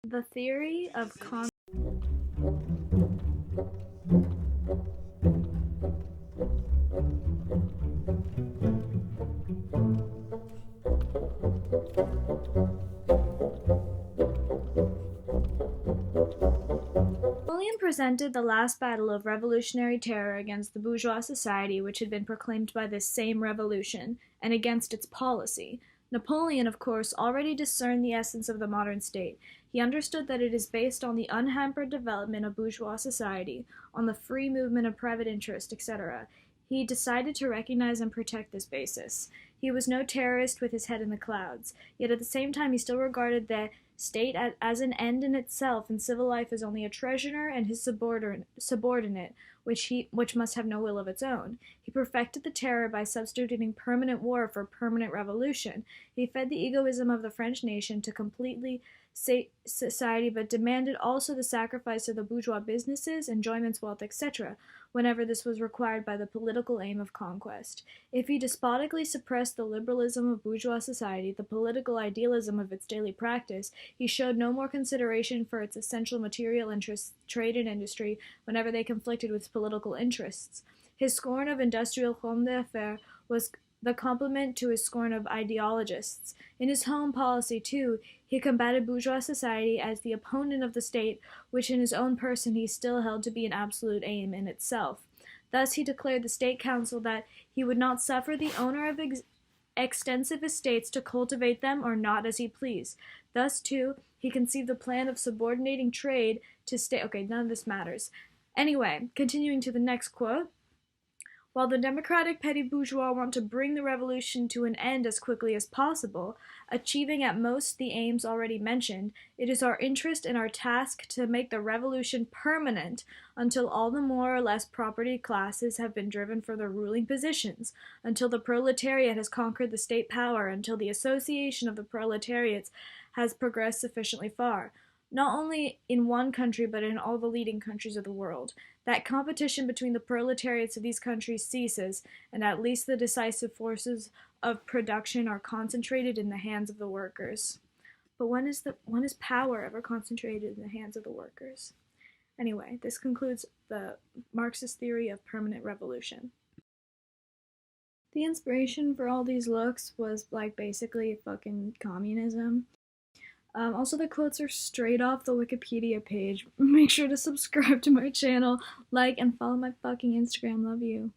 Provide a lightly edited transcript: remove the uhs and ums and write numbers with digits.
The theory of Napoleon presented the last battle of revolutionary terror against the bourgeois society which had been proclaimed by this same revolution, and against its policy. Napoleon, of course, already discerned the essence of the modern state. He understood that it is based on the unhampered development of bourgeois society, on the free movement of private interest, etc. He decided to recognize and protect this basis. He was no terrorist with his head in the clouds, yet at the same time he still regarded the state as an end in itself, and civil life as only a treasurer and his subordinate, which must have no will of its own. He perfected the terror by substituting permanent war for permanent revolution. He fed the egoism of the French nation to completely society, but demanded also the sacrifice of the bourgeois businesses, enjoyments, wealth, etc., whenever this was required by the political aim of conquest. If he despotically suppressed the liberalism of bourgeois society, the political idealism of its daily practice, he showed no more consideration for its essential material interests, trade and industry, whenever they conflicted with political interests. His scorn of industrial hommes d'affaires was the complement to his scorn of ideologists. In his home policy, too, he combated bourgeois society as the opponent of the state, which in his own person he still held to be an absolute aim in itself. Thus he declared the State Council that he would not suffer the owner of extensive estates to cultivate them or not as he pleased. Thus, too, he conceived the plan of subordinating trade to state. Okay, none of this matters. Anyway, continuing to the next quote. While the democratic petty bourgeois want to bring the revolution to an end as quickly as possible, achieving at most the aims already mentioned, it is our interest and our task to make the revolution permanent until all the more or less property classes have been driven from their ruling positions, until the proletariat has conquered the state power, until the association of the proletariats has progressed sufficiently far, not only in one country but in all the leading countries of the world. That competition between the proletariats of these countries ceases, and at least the decisive forces of production are concentrated in the hands of the workers. But when is power ever concentrated in the hands of the workers? Anyway, this concludes the Marxist theory of permanent revolution. The inspiration for all these looks was like basically fucking communism. Also, the quotes are straight off the Wikipedia page. Make sure to subscribe to my channel, like, and follow my fucking Instagram. Love you.